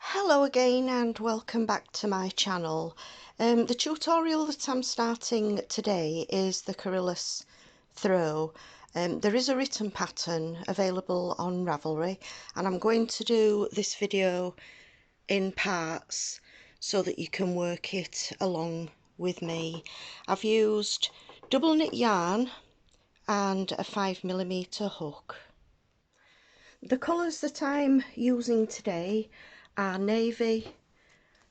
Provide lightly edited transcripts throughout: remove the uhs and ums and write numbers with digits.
Hello again and welcome back to my channel. The tutorial that I'm starting today is the Corylus throw. There is a written pattern available on Ravelry and I'm going to do this video in parts so that you can work it along with me. I've used double knit yarn and a 5mm hook. The colours that I'm using today are navy,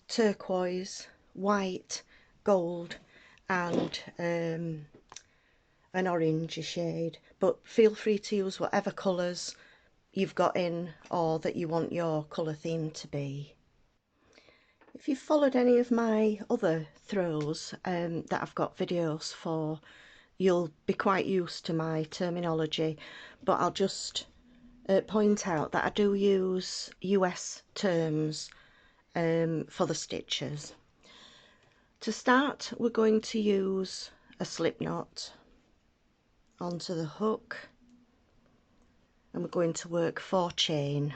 turquoise, white, gold and an orangey shade, but feel free to use whatever colours you've got in or that you want your colour theme to be. If you've followed any of my other throws that I've got videos for, you'll be quite used to my terminology, but I'll just point out that I do use US terms for the stitches. To start, we're going to use a slip knot onto the hook and we're going to work 4 chain,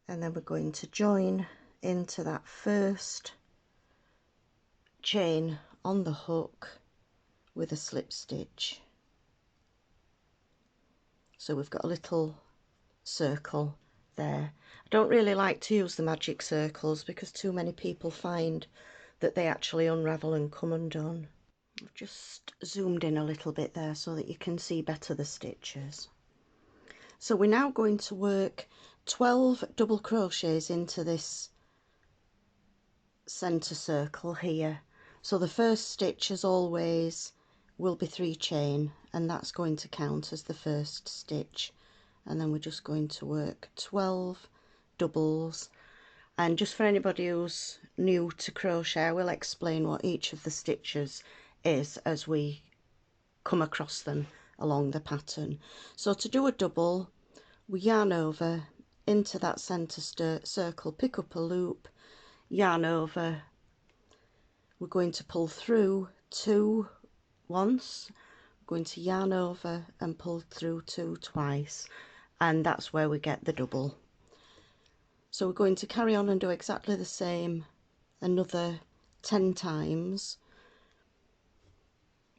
and then we're going to join into that first chain on the hook with a slip stitch. So we've got a little circle there. I don't really like to use the magic circles because too many people find that they actually unravel and come undone. I've just zoomed in a little bit there so that you can see better the stitches. So we're now going to work 12 double crochets into this centre circle here. So the first stitch, as always, will be 3 chain, and that's going to count as the first stitch, and then we're just going to work 12 doubles. And just for anybody who's new to crochet, I will explain what each of the stitches is as we come across them along the pattern. So to do a double, we yarn over into that centre circle, pick up a loop, yarn over, we're going to pull through 2 once, we're going to yarn over and pull through 2 twice, and that's where we get the double. So we're going to carry on and do exactly the same another 10 times,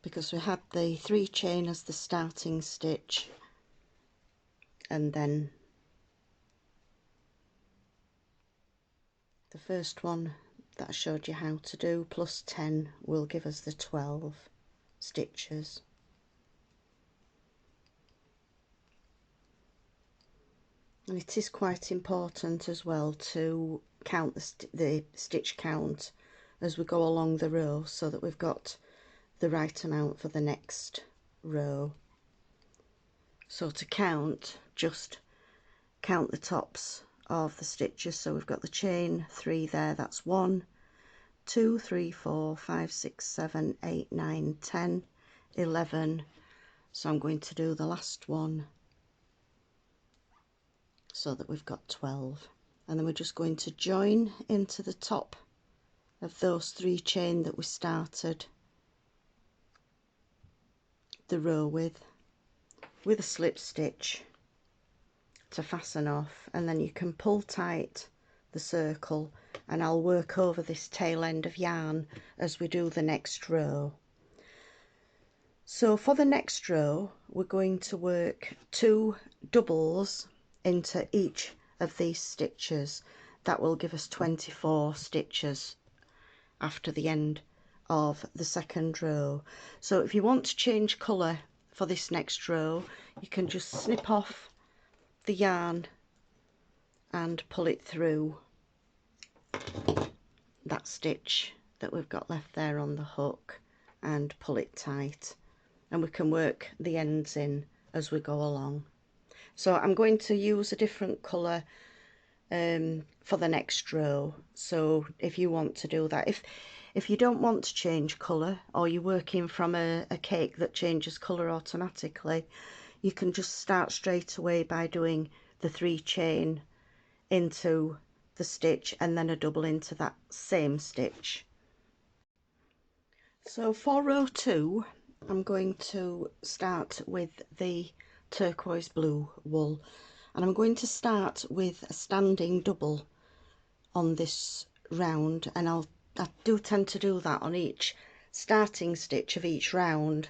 because we had the 3 chain as the starting stitch, and then the first one that I showed you how to do plus 10 will give us the 12 stitches. And it is quite important as well to count the stitch count as we go along the row so that we've got the right amount for the next row. So to count, just count the tops of the stitches. So we've got the chain 3 there, that's 1, 2, 3, 4, 5, 6, 7, 8, 9, 10, 11. So I'm going to do the last one so that we've got 12, and then we're just going to join into the top of those 3 chain that we started the row with a slip stitch to fasten off, and then you can pull tight the circle, and I'll work over this tail end of yarn as we do the next row. So for the next row we're going to work 2 doubles into each of these stitches. That will give us 24 stitches after the end of the second row. So if you want to change colour for this next row, you can just snip off the yarn and pull it through that stitch that we've got left there on the hook and pull it tight, and we can work the ends in as we go along. So I'm going to use a different colour for the next row, so if you want to do that, if you don't want to change colour, or you're working from a cake that changes colour automatically, you can just start straight away by doing the 3 chain into the stitch and then a double into that same stitch. So for row 2 I'm going to start with the turquoise blue wool, and I'm going to start with a standing double on this round, and I do tend to do that on each starting stitch of each round.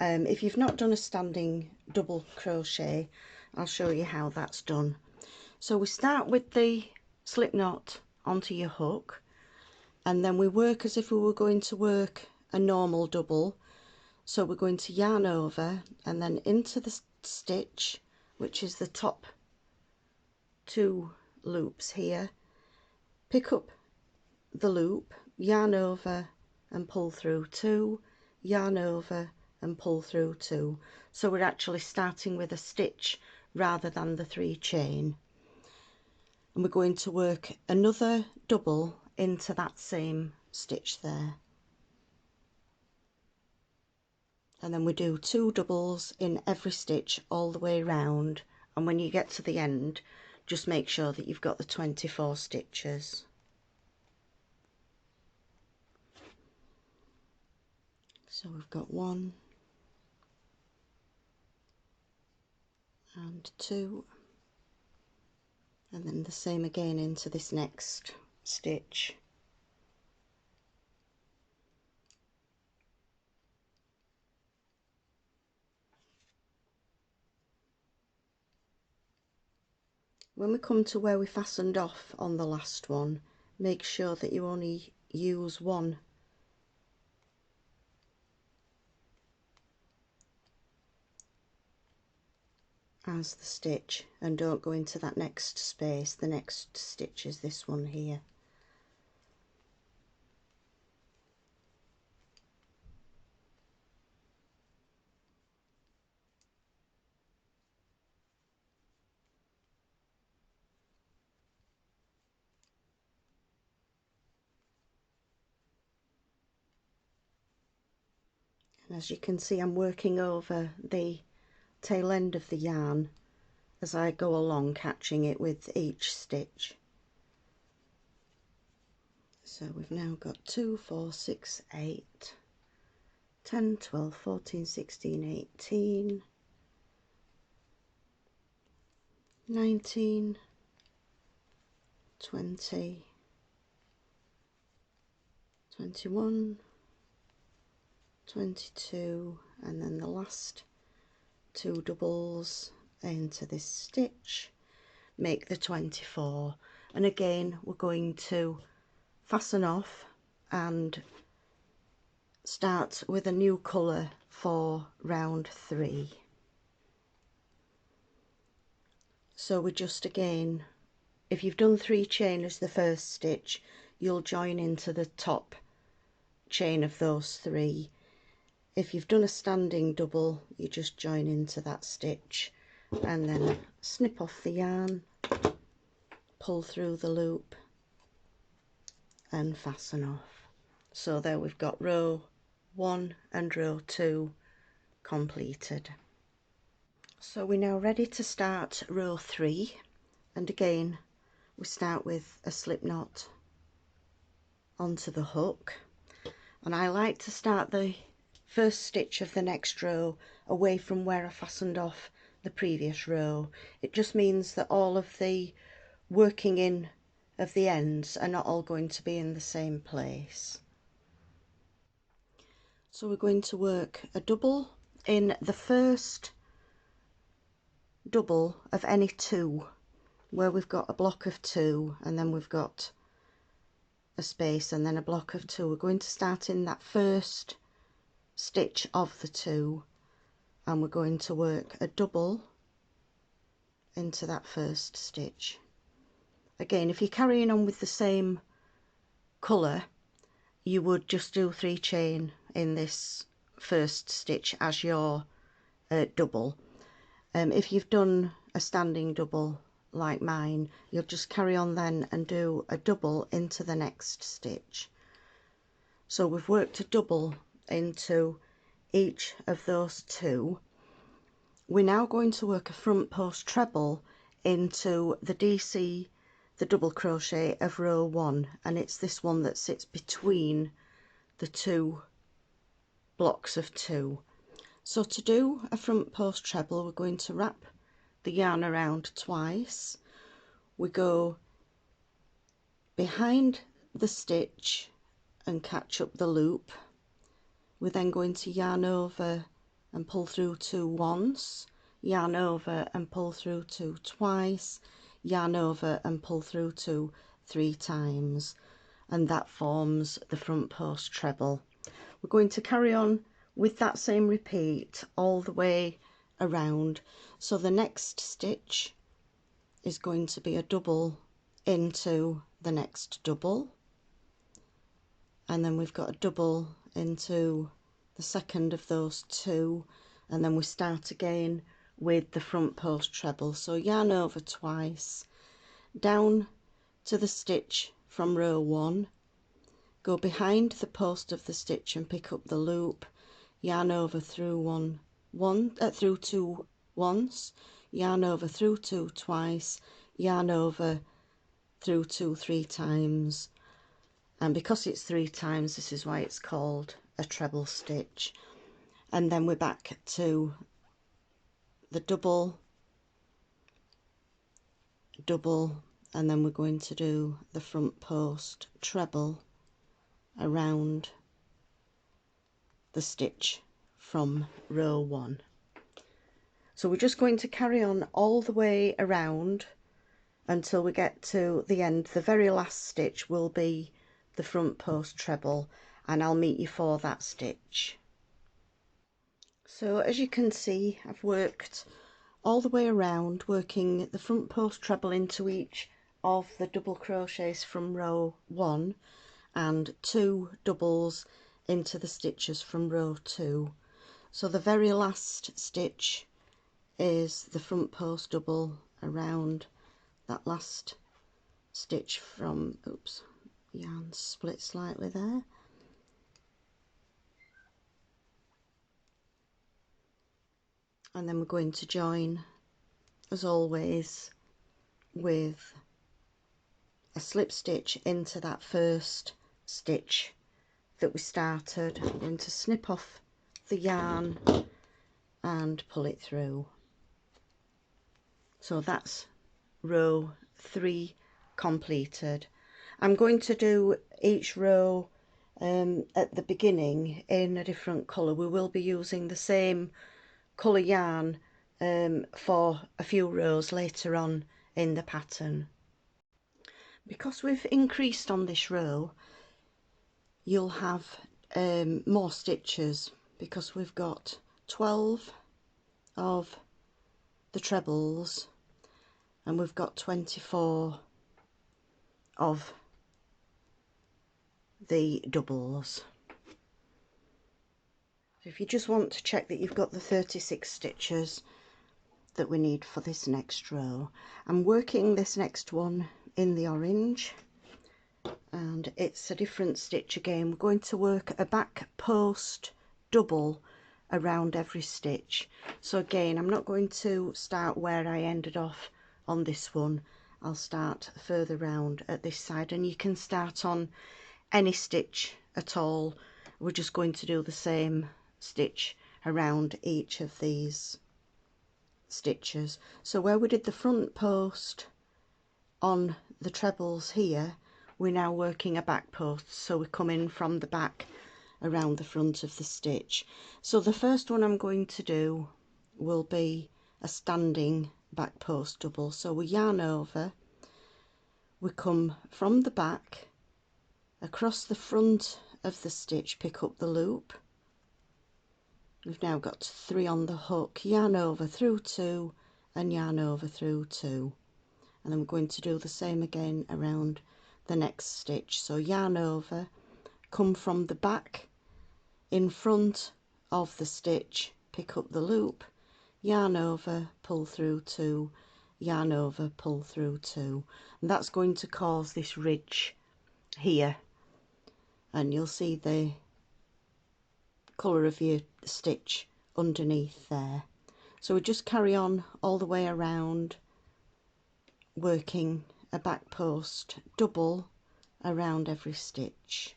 If you've not done a standing double crochet, I'll show you how that's done. So we start with the slip knot onto your hook, and then we work as if we were going to work a normal double. So we're going to yarn over and then into the stitch, which is the top 2 loops here, pick up the loop, yarn over and pull through 2, yarn over and pull through 2. So we're actually starting with a stitch rather than the 3 chain, and we're going to work another double into that same stitch there, and then we do 2 doubles in every stitch all the way round, and when you get to the end just make sure that you've got the 24 stitches. So we've got 1 and 2, and then the same again into this next stitch. When we come to where we fastened off on the last one, make sure that you only use 1 as the stitch and don't go into that next space. The next stitch is this one here. And as you can see, I'm working over the tail end of the yarn as I go along, catching it with each stitch. So we've now got 2, 4, 6, 8, 10, 12, 14, 16, 18, 19, 20, 21, 22, and then the last 2 doubles into this stitch make the 24. And again we're going to fasten off and start with a new colour for round 3. So we just, again, if you've done 3 chain as the first stitch, you'll join into the top chain of those 3. If you've done a standing double, you just join into that stitch and then snip off the yarn, pull through the loop and fasten off. So there we've got row 1 and row 2 completed. So we're now ready to start row 3, and again we start with a slip knot onto the hook, and I like to start the first stitch of the next row away from where I fastened off the previous row. It just means that all of the working in of the ends are not all going to be in the same place. So we're going to work a double in the first double of any 2 where we've got a block of 2 and then we've got a space and then a block of 2. We're going to start in that first stitch of the 2 and we're going to work a double into that first stitch. Again, if you're carrying on with the same colour, you would just do 3 chain in this first stitch as your double. If you've done a standing double like mine, you'll just carry on then and do a double into the next stitch. So we've worked a double into each of those 2. We're now going to work a front post treble into the DC, the double crochet of row 1, and it's this one that sits between the 2 blocks of 2. So to do a front post treble, we're going to wrap the yarn around twice. We go behind the stitch and catch up the loop. We're then going to yarn over and pull through 2 once, yarn over and pull through 2 twice, yarn over and pull through 2 3 times, and that forms the front post treble. We're going to carry on with that same repeat all the way around. So the next stitch is going to be a double into the next double, and then we've got a double into the second of those 2, and then we start again with the front post treble. So yarn over twice, down to the stitch from row 1, go behind the post of the stitch and pick up the loop, yarn over through through 2 once, yarn over through 2 twice, yarn over through 2 3 times, and because it's 3 times, this is why it's called a treble stitch. And then we're back to the double, double, and then we're going to do the front post treble around the stitch from row 1. So we're just going to carry on all the way around until we get to the end. The very last stitch will be the front post treble, and I'll meet you for that stitch. So as you can see, I've worked all the way around, working the front post treble into each of the double crochets from row 1 and 2 doubles into the stitches from row 2. So the very last stitch is the front post double around that last stitch from, oops, yarn split slightly there. And then we're going to join, as always, with a slip stitch into that first stitch that we started. I'm going to snip off the yarn and pull it through. So that's row 3 completed. I'm going to do each row at the beginning in a different colour. We will be using the same colour yarn for a few rows later on in the pattern. Because we've increased on this row, you'll have more stitches, because we've got 12 of the trebles and we've got 24 of the doubles. So if you just want to check that you've got the 36 stitches that we need for this next row, I'm working this next one in the orange, and it's a different stitch again. We're going to work a back post double around every stitch. So again, I'm not going to start where I ended off on this one. I'll start further round at this side, and you can start on any stitch at all. We're just going to do the same stitch around each of these stitches. So where we did the front post on the trebles here, we're now working a back post, so we come in from the back around the front of the stitch. So the first one I'm going to do will be a standing back post double. So we yarn over, we come from the back across the front of the stitch, pick up the loop. We've now got 3 on the hook, yarn over through 2 and yarn over through 2, and then we're going to do the same again around the next stitch. So yarn over, come from the back in front of the stitch, pick up the loop, yarn over, pull through 2, yarn over, pull through 2, and that's going to cause this ridge here, and you'll see the colour of your stitch underneath there. So we just carry on all the way around, working a back post double around every stitch.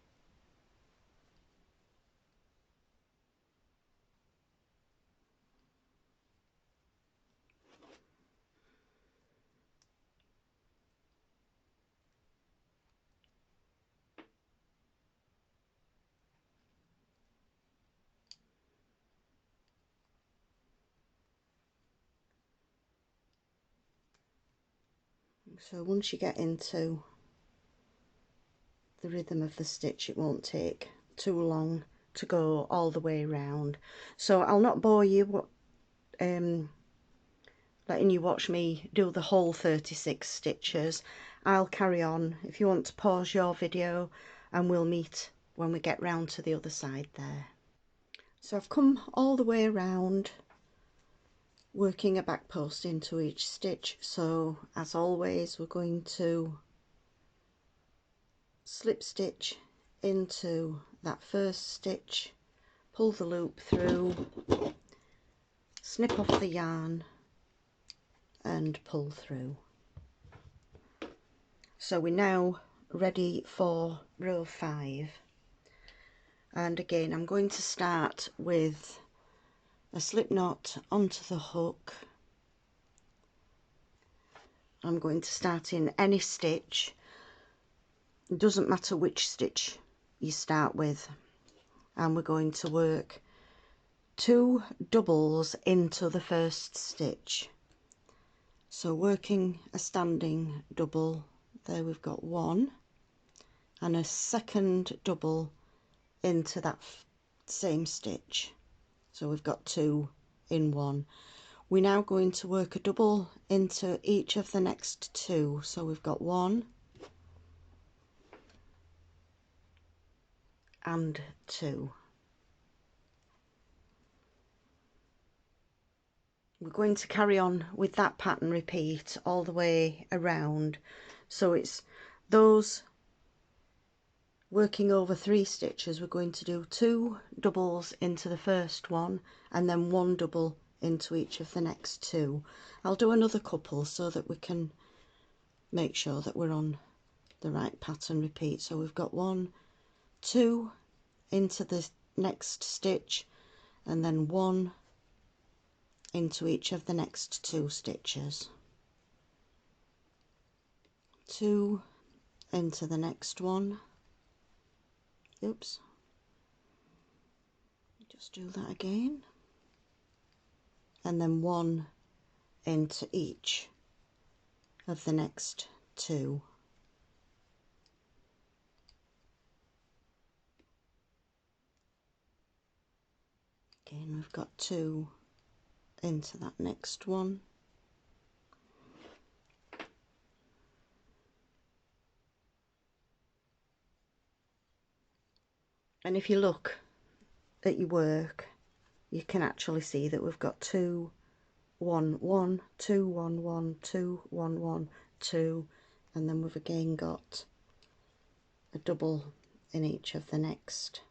So once you get into the rhythm of the stitch, it won't take too long to go all the way around. So I'll not bore you letting you watch me do the whole 36 stitches. I'll carry on. If you want to pause your video, and we'll meet when we get round to the other side there. So I've come all the way around, working a back post into each stitch. So as always, we're going to slip stitch into that first stitch, pull the loop through, snip off the yarn and pull through. So we're now ready for row 5, and again I'm going to start with a slip knot onto the hook. I'm going to start in any stitch. It doesn't matter which stitch you start with, and we're going to work 2 doubles into the first stitch. So working a standing double, there we've got 1, and a second double into that same stitch, so we've got 2 in 1. We're now going to work a double into each of the next 2, so we've got 1 and 2. We're going to carry on with that pattern repeat all the way around, so it's those working over 3 stitches. We're going to do 2 doubles into the first one and then 1 double into each of the next 2. I'll do another couple so that we can make sure that we're on the right pattern repeat. So we've got 1, 2 into the next stitch and then 1 into each of the next 2 stitches, 2 into the next one, oops, just do that again, and then 1 into each of the next 2. Again, we've got 2 into that next one, and if you look at your work, you can actually see that we've got 2 1 1 2 1 1 2 1 1 2, and then we've again got a double in each of the next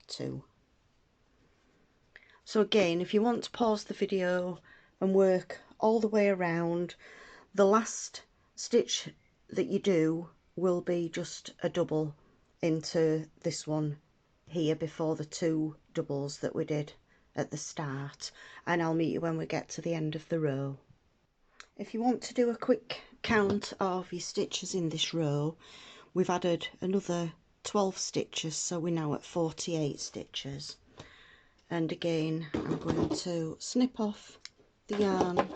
2. So again, if you want to pause the video and work all the way around, the last stitch that you do will be just a double into this one here before the 2 doubles that we did at the start, and I'll meet you when we get to the end of the row. If you want to do a quick count of your stitches in this row, we've added another 12 stitches, so we're now at 48 stitches. And again, I'm going to snip off the yarn,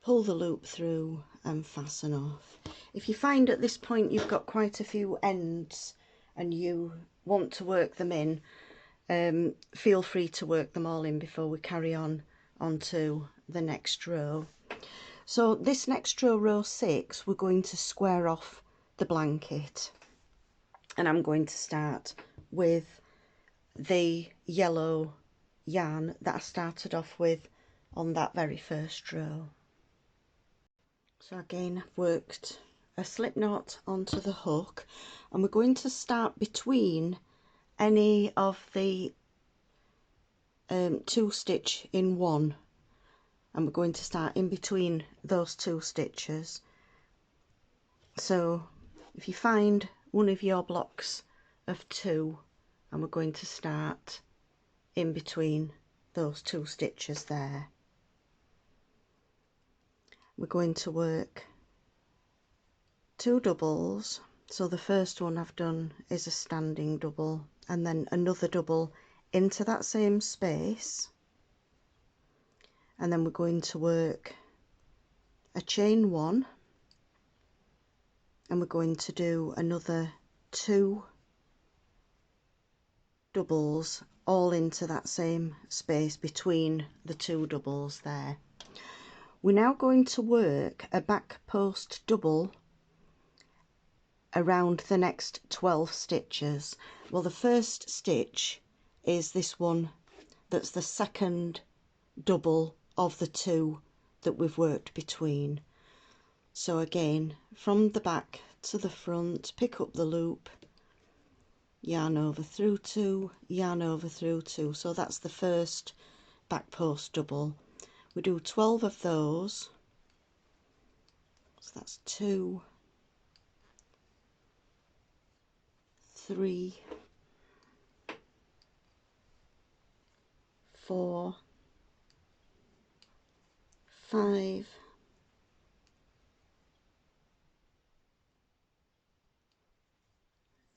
pull the loop through and fasten off. If you find at this point you've got quite a few ends and you want to work them in, feel free to work them all in before we carry on onto the next row. So this next row, row 6, we're going to square off the blanket, and I'm going to start with the yellow yarn that I started off with on that very first row. So again, I've worked a slip knot onto the hook, and we're going to start between any of the 2 stitch in 1, and we're going to start in between those 2 stitches. So if you find one of your blocks of 2, and we're going to start in between those 2 stitches there, we're going to work 2 doubles. So the first one I've done is a standing double, and then another double into that same space, and then we're going to work a chain 1, and we're going to do another 2 doubles all into that same space between the 2 doubles there. We're now going to work a back post double around the next 12 stitches. Well, the first stitch is this one that's the second double of the 2 that we've worked between. So again, from the back to the front, pick up the loop, yarn over through 2, yarn over through 2. So that's the first back post double. We do 12 of those, so that's 2, 3, 4, 5,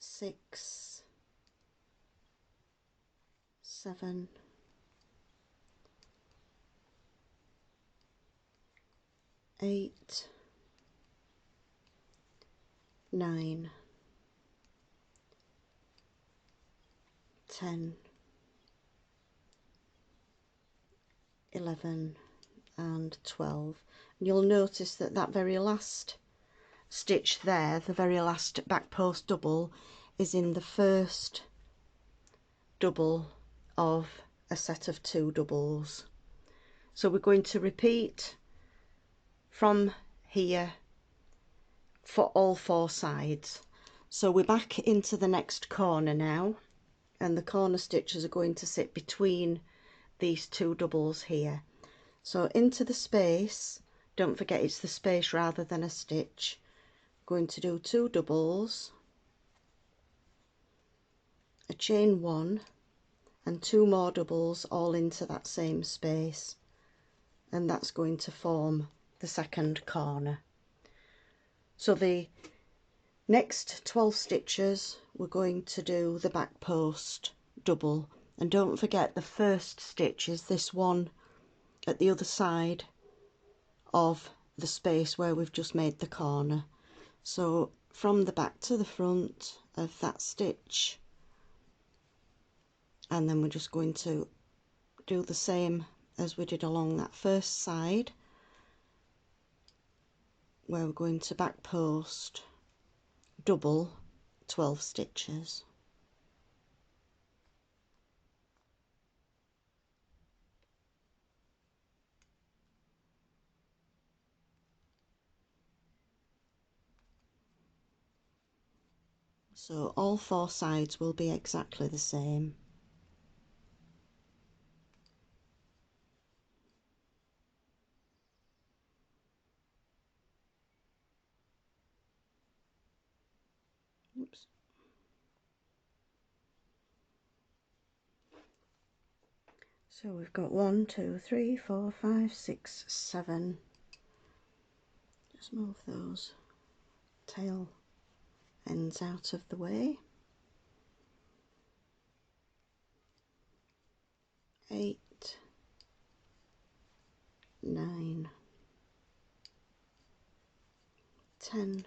6, 7, 8, 9, 10, 11 and 12. And you'll notice that that very last stitch there, the very last back post double, is in the first double of a set of 2 doubles. So we're going to repeat from here for all 4 sides. So we're back into the next corner now, and the corner stitches are going to sit between these 2 doubles here. So into the space, don't forget it's the space rather than a stitch, going to do 2 doubles, a chain 1 and 2 more doubles all into that same space, and that's going to form the second corner. So the next 12 stitches we're going to do the back post double, and don't forget the first stitch is this one at the other side of the space where we've just made the corner. So from the back to the front of that stitch, and then we're just going to do the same as we did along that first side, where we're going to back post double 12 stitches. So all 4 sides will be exactly the same. Oops. So we've got 1, 2, 3, 4, 5, 6, 7. Just move those tail ends out of the way. 8, 9, 10,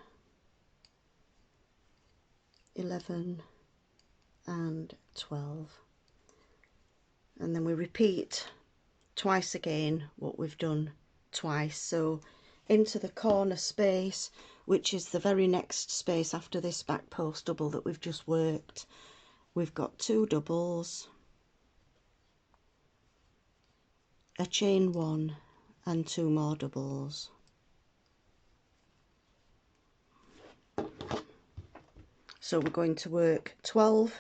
11 and 12. And then we repeat twice again what we've done twice. So into the corner space, which is the very next space after this back post double that we've just worked, we've got 2 doubles, a chain 1 and 2 more doubles. So we're going to work 12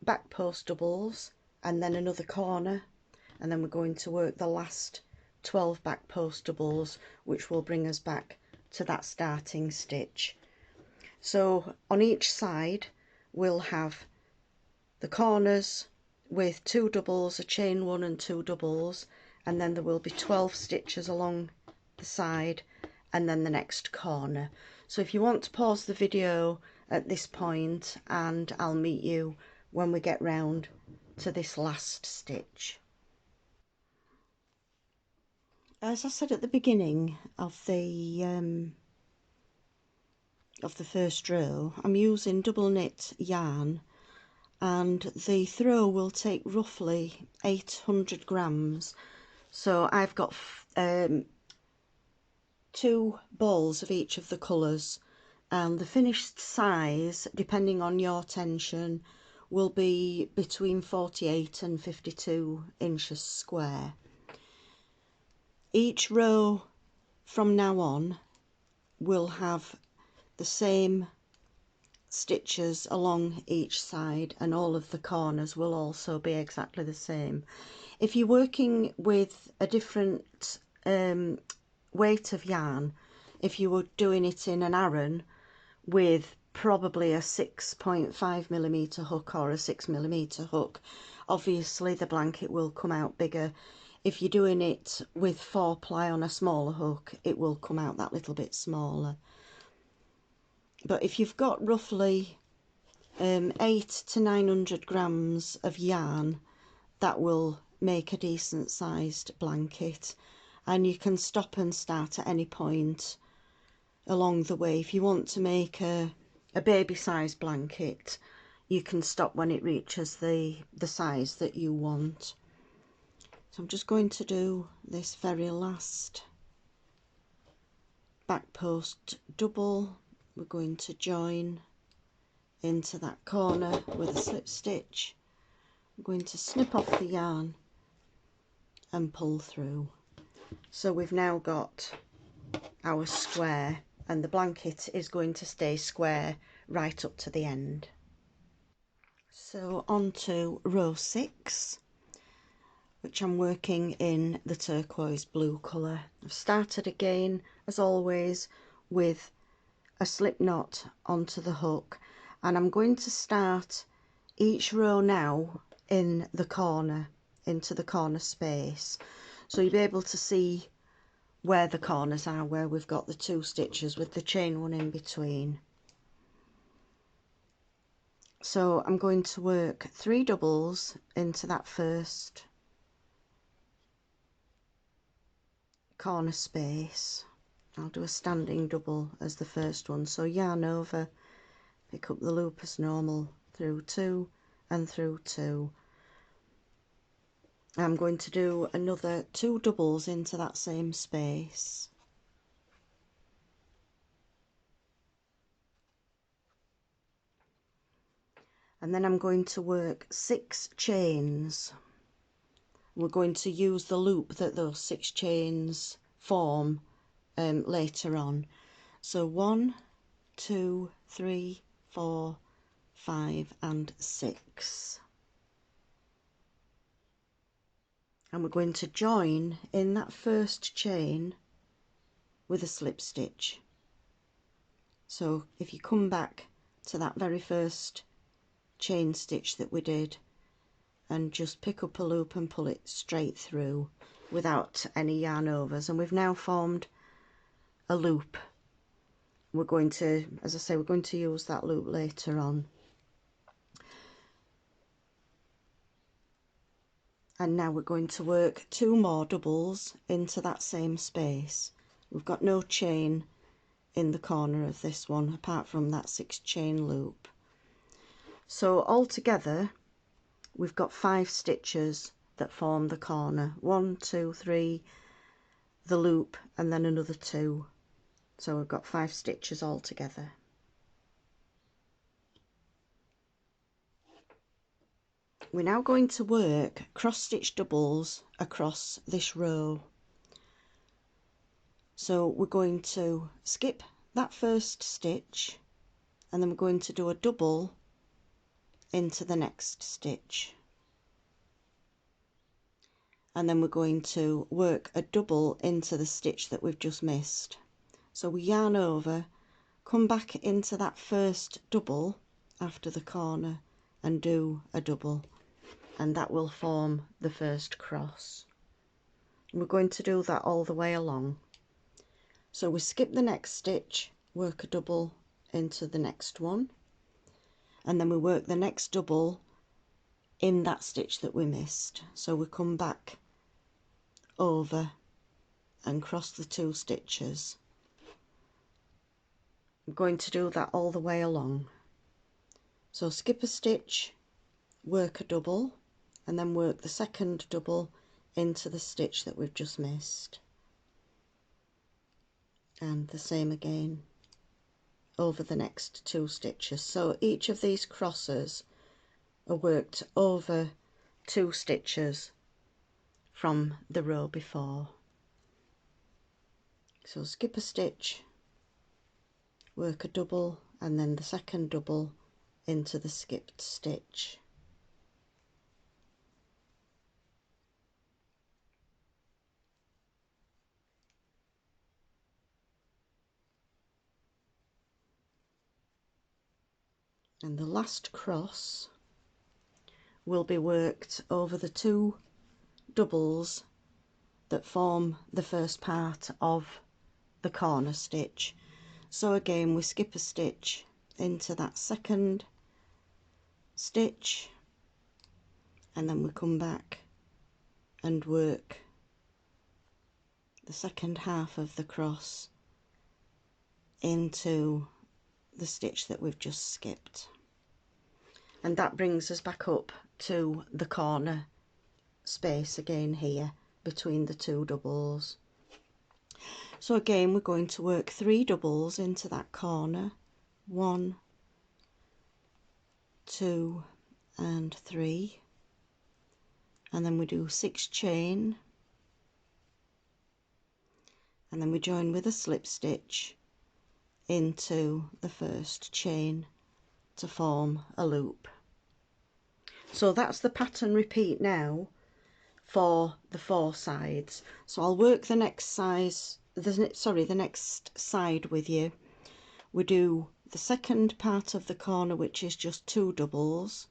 back post doubles and then another corner, and then we're going to work the last 12 back post doubles, which will bring us back to that starting stitch. So on each side we'll have the corners with 2 doubles, a chain 1 and 2 doubles, and then there will be 12 stitches along the side and then the next corner. So if you want to pause the video at this point, and I'll meet you when we get round to this last stitch. As I said at the beginning of the of the first row, I'm using double knit yarn, and the throw will take roughly 800 grams. So I've got 2 balls of each of the colours, and the finished size, depending on your tension, will be between 48 and 52 inches square. Each row from now on will have the same stitches along each side, and all of the corners will also be exactly the same. If you're working with a different weight of yarn, if you were doing it in an Aran with probably a 6.5mm hook or a 6mm hook, obviously the blanket will come out bigger. If you're doing it with 4-ply on a smaller hook, it will come out that little bit smaller. But if you've got roughly 800 to 900 grams of yarn, that will make a decent sized blanket, and you can stop and start at any point along the way. If you want to make a baby size blanket, you can stop when it reaches the size that you want. So I'm just going to do this very last back post double. We're going to join into that corner with a slip stitch. I'm going to snip off the yarn and pull through. So we've now got our square, and the blanket is going to stay square right up to the end. So on to row 6, which I'm working in the turquoise blue colour. I've started again, as always, with a slip knot onto the hook, and I'm going to start each row now in the corner, into the corner space, so you'll be able to see where the corners are, where we've got the 2 stitches with the chain one in between. So I'm going to work 3 doubles into that first corner space. I'll do a standing double as the first one, so yarn over, pick up the loop as normal, through 2 and through 2. I'm going to do another 2 doubles into that same space, and then I'm going to work 6 chains. We're going to use the loop that those 6 chains form later on. So 1, 2, 3, 4, 5 and 6, and we're going to join in that first chain with a slip stitch. So if you come back to that very first chain stitch that we did, and just pick up a loop and pull it straight through without any yarn overs, and we've now formed a loop. We're going to, as I say, we're going to use that loop later on. And now we're going to work 2 more doubles into that same space. We've got no chain in the corner of this one apart from that 6 chain loop. So altogether we've got 5 stitches that form the corner. 1, 2, 3, the loop, and then another 2. So we've got 5 stitches altogether. We're now going to work cross stitch doubles across this row. So we're going to skip that first stitch, and then we're going to do a double into the next stitch, and then we're going to work a double into the stitch that we've just missed. So we yarn over, come back into that first double after the corner and do a double, and that will form the first cross. And we're going to do that all the way along. So we skip the next stitch, work a double into the next one, and then we work the next double in that stitch that we missed. So we come back over and cross the 2 stitches, I'm going to do that all the way along. So skip a stitch, work a double, and then work the second double into the stitch that we've just missed, and the same again over the next 2 stitches. So each of these crosses are worked over 2 stitches from the row before. So skip a stitch, work a double, and then the second double into the skipped stitch. And the last cross will be worked over the 2 doubles that form the first part of the corner stitch. So again, we skip a stitch into that second stitch, and then we come back and work the second half of the cross into the stitch that we've just skipped, and that brings us back up to the corner space again here between the 2 doubles. So again, we're going to work 3 doubles into that corner, 1, 2 and 3, and then we do 6 chain, and then we join with a slip stitch into the first chain to form a loop. So that's the pattern repeat now for the 4 sides. So I'll work the next the next side with you. We do the second part of the corner, which is just 2 doubles,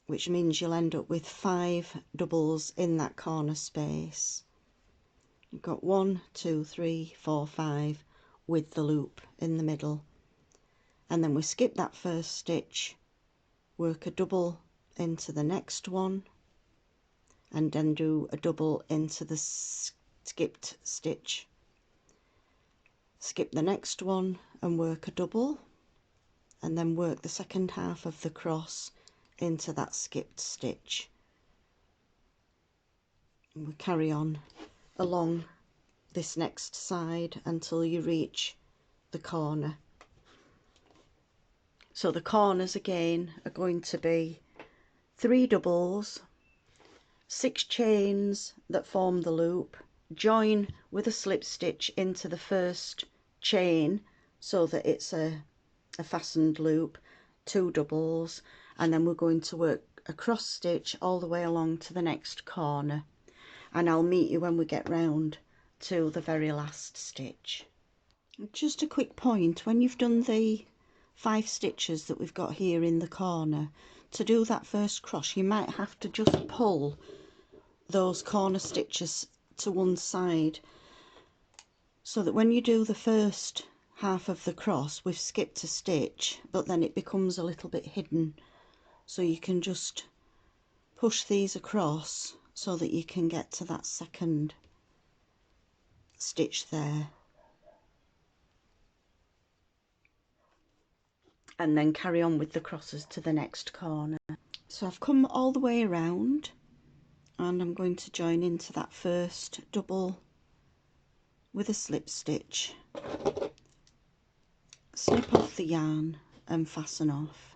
which means you'll end up with 5 doubles in that corner space. You've got 1, 2, 3, 4, 5 with the loop in the middle, and then we skip that first stitch, work a double into the next one, and then do a double into the skipped stitch, skip the next one and work a double, and then work the second half of the cross into that skipped stitch. And we carry on along this next side until you reach the corner. So the corners again are going to be 3 doubles, 6 chains that form the loop, join with a slip stitch into the first chain so that it's a fastened loop, 2 doubles, and then we're going to work a cross stitch all the way along to the next corner, and I'll meet you when we get round to the very last stitch. Just a quick point, when you've done the 5 stitches that we've got here in the corner, to do that first cross you might have to just pull those corner stitches to one side, so that when you do the first half of the cross we've skipped a stitch, but then it becomes a little bit hidden, so you can just push these across so that you can get to that second stitch there, and then carry on with the crosses to the next corner. So I've come all the way around, and I'm going to join into that first double with a slip stitch, snip off the yarn and fasten off.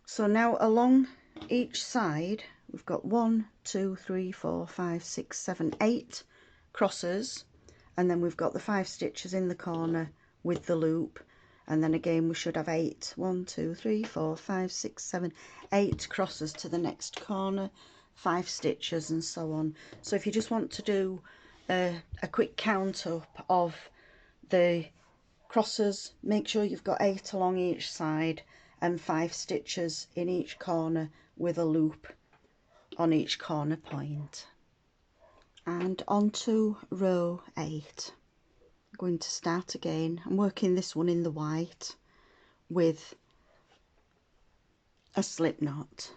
So now along each side we've got 1, 2, 3, 4, 5, 6, 7, 8 crosses, and then we've got the 5 stitches in the corner with the loop, and then again we should have 8, 1, 2, 3, 4, 5, 6, 7, 8 crosses to the next corner, 5 stitches, and so on. So if you just want to do a quick count up of the crosses, make sure you've got 8 along each side and 5 stitches in each corner with a loop on each corner point. And on to row 8. I'm going to start again. I'm working this one in the white with a slip knot.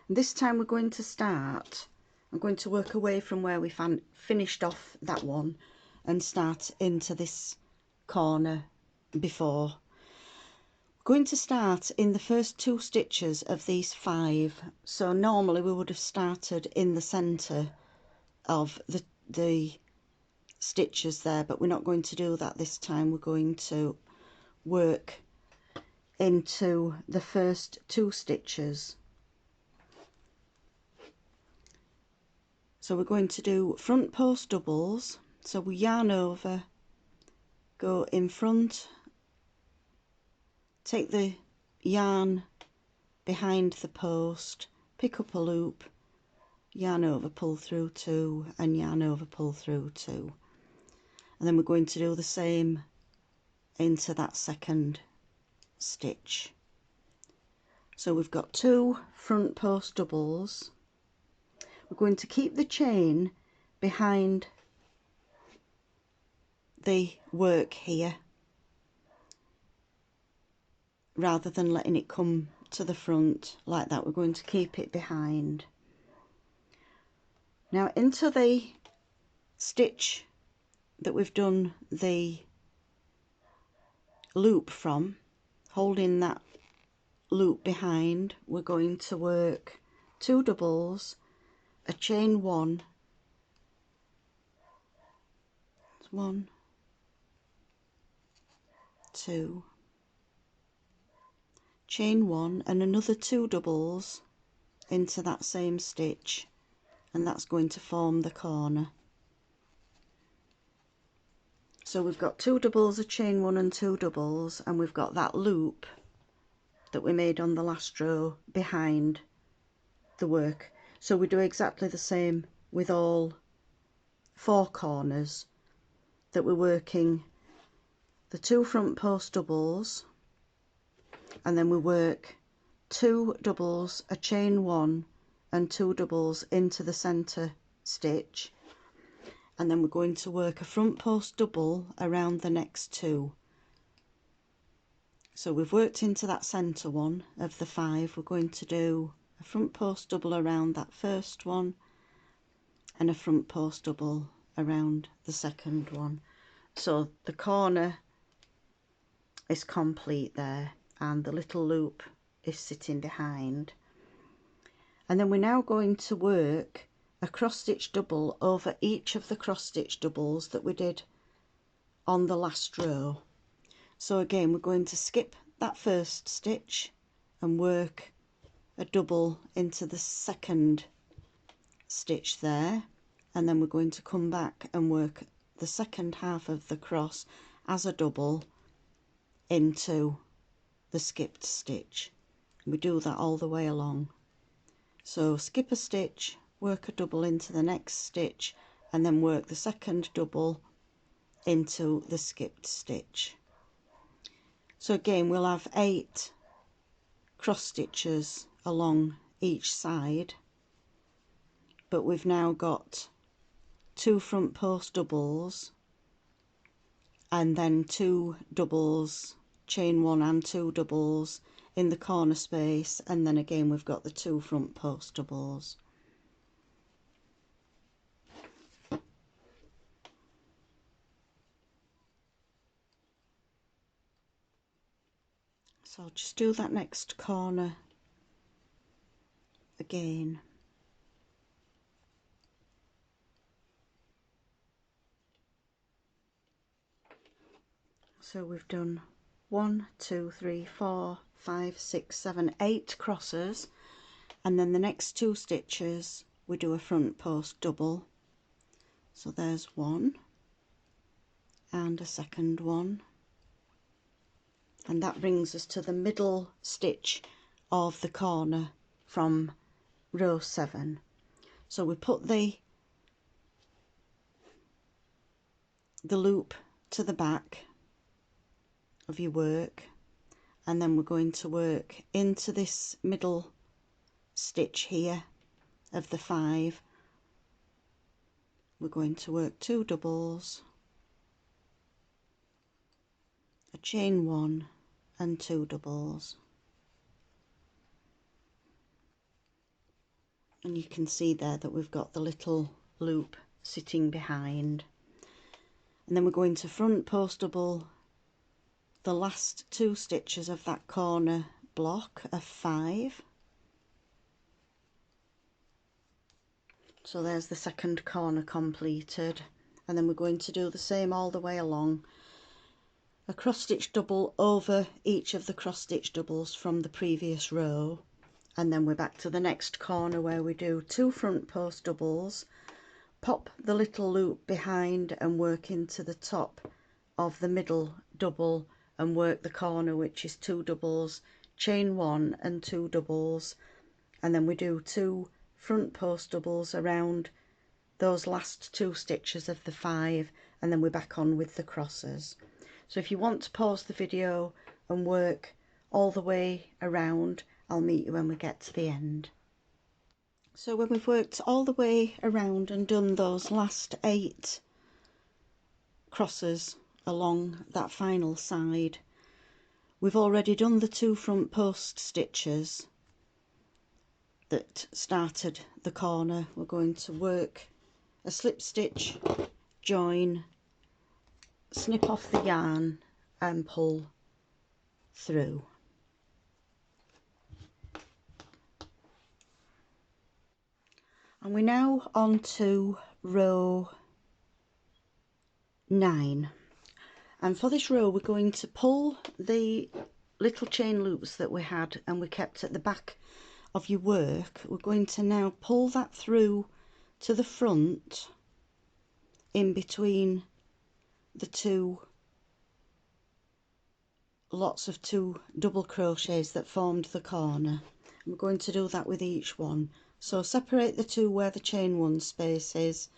And this time we're going to start I'm going to work away from where we finished off that one and start into this corner before. We're going to start in the first 2 stitches of these 5. So normally we would have started in the centre of the stitches there, but we're not going to do that this time. We're going to work into the first 2 stitches. So we're going to do front post doubles. So we yarn over, go in front, take the yarn behind the post, pick up a loop, yarn over, pull through 2, and yarn over, pull through 2. And then we're going to do the same into that second stitch. So we've got 2 front post doubles. We're going to keep the chain behind the work here rather than letting it come to the front like that. We're going to keep it behind. Now into the stitch that we've done the loop from, holding that loop behind, we're going to work 2 doubles, a chain 1, 1, 2, chain 1, and another 2 doubles into that same stitch, and that's going to form the corner. So we've got 2 doubles, a chain 1 and 2 doubles, and we've got that loop that we made on the last row behind the work. So we do exactly the same with all 4 corners, that we're working the 2 front post doubles, and then we work 2 doubles, a chain 1 and 2 doubles into the center stitch, and then we're going to work a front post double around the next 2. So we've worked into that center one of the 5. We're going to do a front post double around that first one and a front post double around the second one. So the corner is complete there, and the little loop is sitting behind. And then we're now going to work a cross stitch double over each of the cross stitch doubles that we did on the last row. So again, we're going to skip that first stitch and work a double into the second stitch there, and then we're going to come back and work the second half of the cross as a double into the skipped stitch. We do that all the way along. So skip a stitch, work a double into the next stitch, and then work the second double into the skipped stitch. So again, we'll have 8 cross stitches along each side, but we've now got 2 front post doubles and then 2 doubles, chain 1 and 2 doubles in the corner space, and then again we've got the 2 front post doubles. So I'll just do that next corner again. So we've done 1, 2, 3, 4, 5, 6, 7, 8 crosses, and then the next 2 stitches we do a front post double. So there's 1 and a second one, and that brings us to the middle stitch of the corner from row 7. So we put the loop to the back of your work, and then we're going to work into this middle stitch here of the 5. We're going to work 2 doubles, a chain 1 and 2 doubles. and you can see there that we've got the little loop sitting behind. And then we're going to front post double the last 2 stitches of that corner block of 5. So there's the second corner completed, and then we're going to do the same all the way along. A cross stitch double over each of the cross stitch doubles from the previous row, and then we're back to the next corner where we do 2 front post doubles, pop the little loop behind and work into the top of the middle double and work the corner, which is 2 doubles, chain 1 and 2 doubles, and then we do 2 front post doubles around those last 2 stitches of the 5, and then we're back on with the crosses. So if you want to pause the video and work all the way around, I'll meet you when we get to the end. So when we've worked all the way around and done those last 8 crosses along that final side, we've already done the 2 front post stitches that started the corner. We're going to work a slip stitch, join, snip off the yarn and pull through. And we're now on to row 9, and for this row we're going to pull the little chain loops that we had and we kept at the back of your work. We're going to now pull that through to the front in between the 2 lots of 2 double crochets that formed the corner. And we're going to do that with each one. So separate the 2 where the chain 1 space is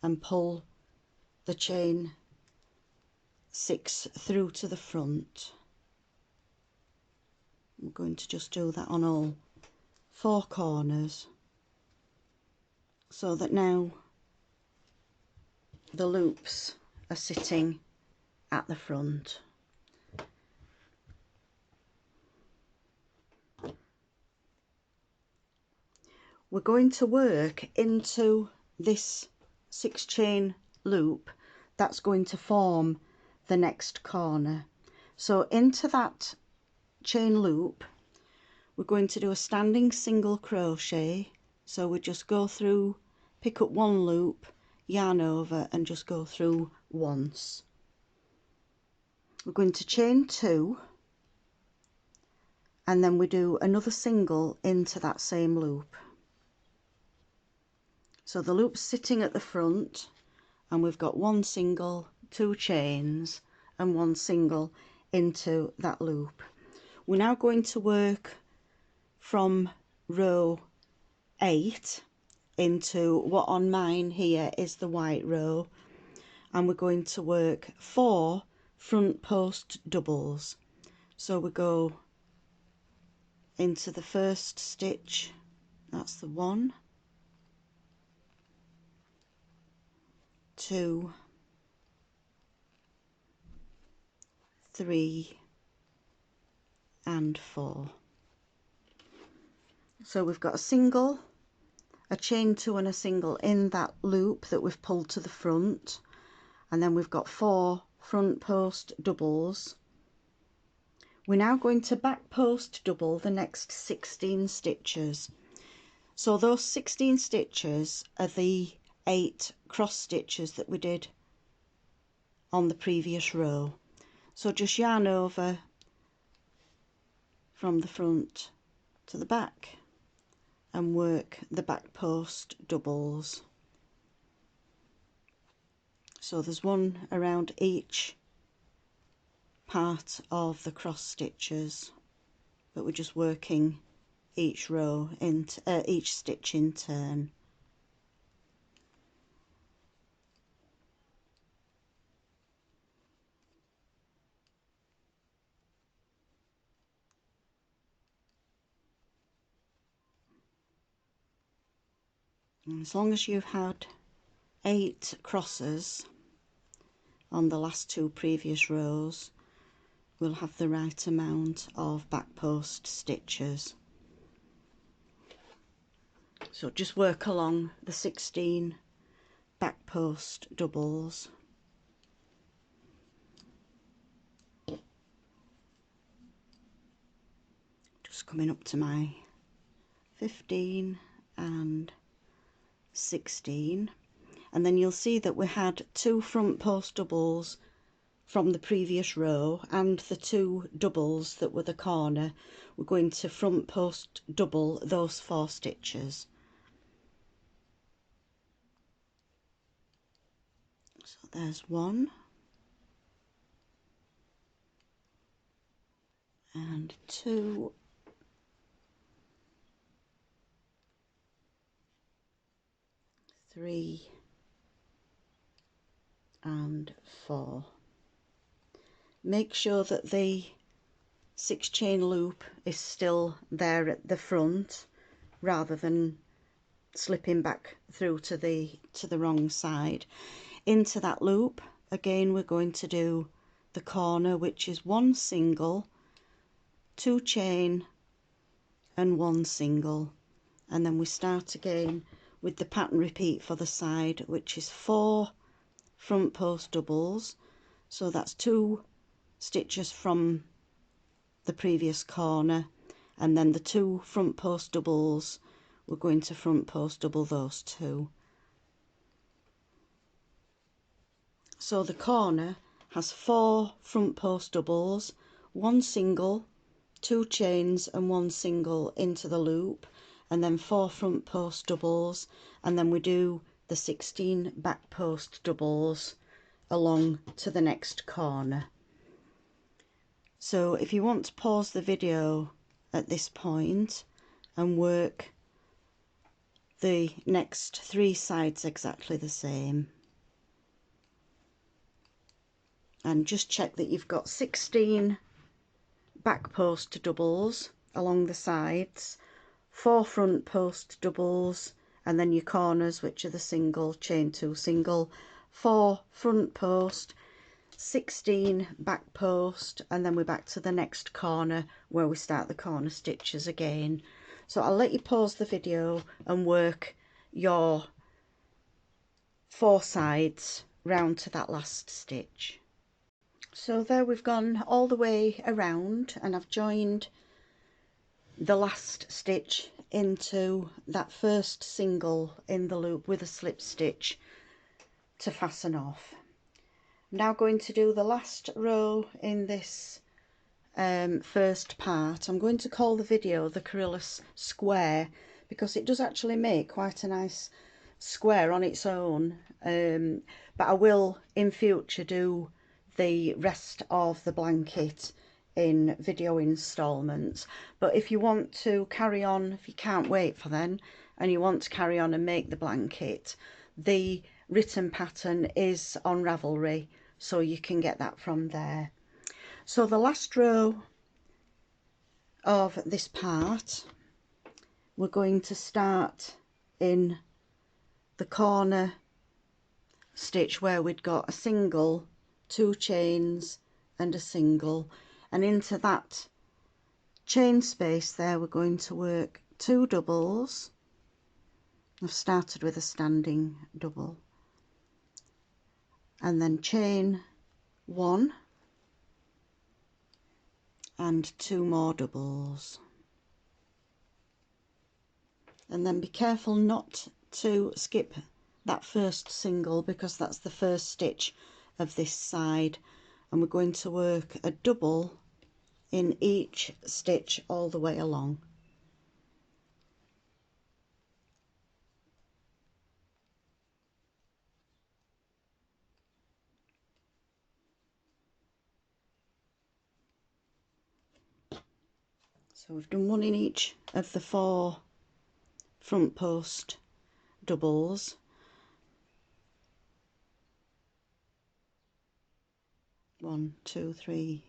and pull the chain 6 through to the front. We're going to just do that on all 4 corners, so that now the loops are sitting at the front. We're going to work into this 6 chain loop that's going to form the next corner. So into that chain loop we're going to do a standing single crochet. So we just go through, pick up 1 loop, yarn over and just go through once. We're going to chain 2 and then we do another single into that same loop. So the loop's sitting at the front and we've got 1 single, 2 chains and 1 single into that loop. We're now going to work from row 8 into what on mine here is the white row, and we're going to work 4 front post doubles. So we go into the first stitch, that's the 1, 2, 3 and 4. So we've got a single, a chain 2 and a single in that loop that we've pulled to the front, and then we've got 4 front post doubles. We're now going to back post double the next 16 stitches. So those 16 stitches are the 8 cross stitches that we did on the previous row. So just yarn over from the front to the back and work the back post doubles. So there's 1 around each part of the cross stitches, but we're just working each row into each stitch in turn. And as long as you've had 8 crosses on the last 2 previous rows, we'll have the right amount of back post stitches. So just work along the 16 back post doubles. Just coming up to my 15 and 16, and then you'll see that we had 2 front post doubles from the previous row, and the 2 doubles that were the corner, we're going to front post double those 4 stitches. So there's 1 and 2 3 and 4. Make sure that the 6 chain loop is still there at the front rather than slipping back through to the wrong side. Into that loop again we're going to do the corner, which is 1 single, 2 chain and 1 single, and then we start again with the pattern repeat for the side, which is 4 front post doubles. So that's 2 stitches from the previous corner, and then the 2 front post doubles, we're going to front post double those 2. So the corner has 4 front post doubles, 1 single, 2 chains and 1 single into the loop, and then 4 front post doubles, and then we do the 16 back post doubles along to the next corner. So if you want to pause the video at this point and work the next 3 sides exactly the same, and just check that you've got 16 back post doubles along the sides, 4 front post doubles, and then your corners, which are the single, chain 2 single, 4 front post, 16 back post, and then we're back to the next corner where we start the corner stitches again. So I'll let you pause the video and work your 4 sides round to that last stitch. So there we've gone all the way around, and I've joined the last stitch into that first single in the loop with a slip stitch to fasten off. I'm now going to do the last row in this first part. I'm going to call the video the Corylus square, because it does actually make quite a nice square on its own, but I will in future do the rest of the blanket in video installments. But if you want to carry on, if you can't wait for then and you want to carry on and make the blanket, the written pattern is on Ravelry, so you can get that from there. So the last row of this part, we're going to start in the corner stitch where we'd got a single, 2 chains and a single, and into that chain space there we're going to work 2 doubles. I've started with a standing double, and then chain 1 and 2 more doubles, and then be careful not to skip that first single, because that's the first stitch of this side, and we're going to work a double in each stitch all the way along. So we've done 1 in each of the 4 front post doubles. One, two, three.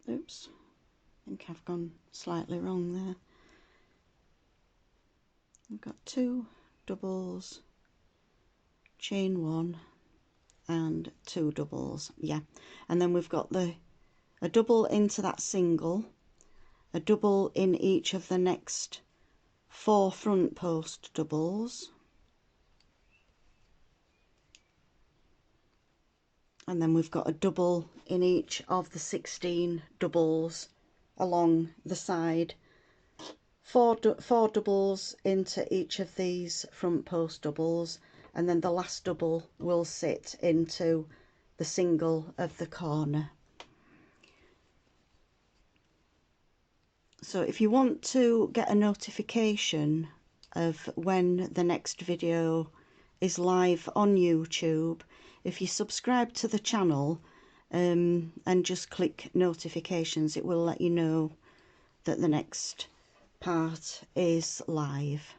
Oops, I think I've gone slightly wrong there. I've got 2 doubles, chain 1 and 2 doubles, yeah, and then we've got a double into that single, a double in each of the next 4 front post doubles, and then we've got a double in each of the 16 doubles along the side. Four doubles into each of these front post doubles, and then the last double will sit into the single of the corner. So if you want to get a notification of when the next video is live on YouTube, if you subscribe to the channel and just click notifications, it will let you know that the next part is live.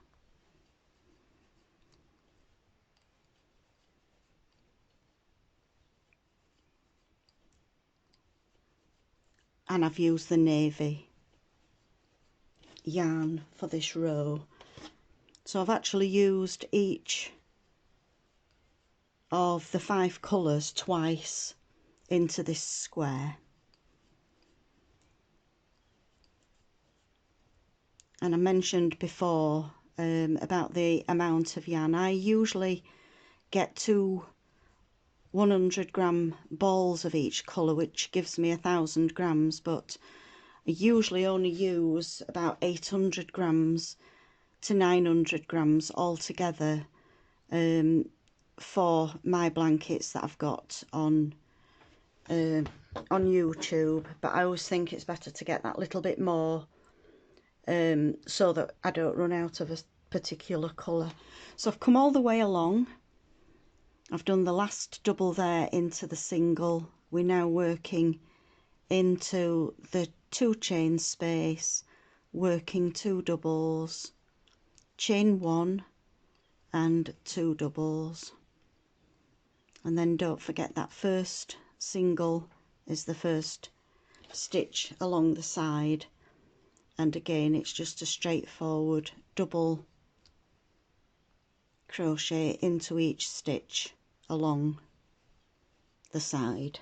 And I've used the navy yarn for this row, so I've actually used each of the 5 colours twice into this square. And I mentioned before about the amount of yarn. I usually get 2 100-gram balls of each colour, which gives me 1,000 grams, but I usually only use about 800 grams to 900 grams altogether for my blankets that I've got on YouTube. But I always think it's better to get that little bit more so that I don't run out of a particular colour. So I've come all the way along. I've done the last double there into the single. We're now working into the 2 chain space, working 2 doubles, chain 1 and 2 doubles, and then don't forget that first single is the first stitch along the side, and again it's just a straightforward double crochet into each stitch along the side.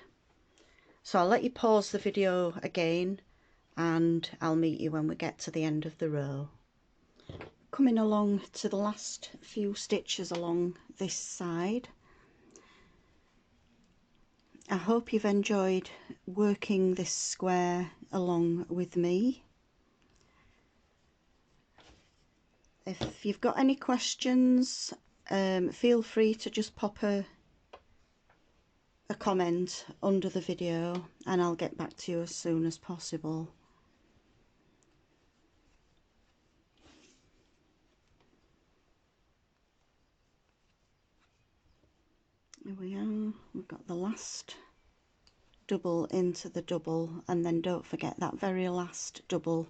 So I'll let you pause the video again and I'll meet you when we get to the end of the row. Coming along to the last few stitches along this side. I hope you've enjoyed working this square along with me. If you've got any questions, feel free to just pop a comment under the video and I'll get back to you as soon as possible. Here we are, we've got the last double into the double, and then don't forget that very last double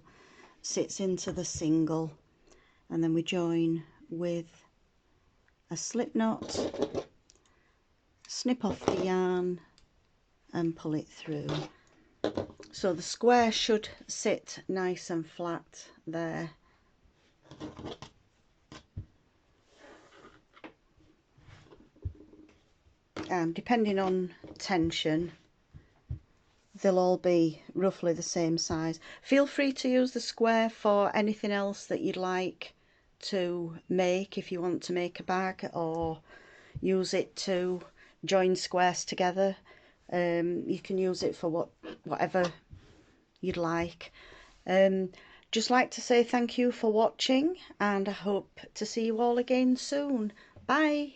sits into the single, and then we join with a slip knot, snip off the yarn and pull it through. So the square should sit nice and flat there. Depending on tension, they'll all be roughly the same size. Feel free to use the square for anything else that you'd like to make. If you want to make a bag or use it to join squares together, you can use it for whatever you'd like. Just like to say thank you for watching, and I hope to see you all again soon. Bye.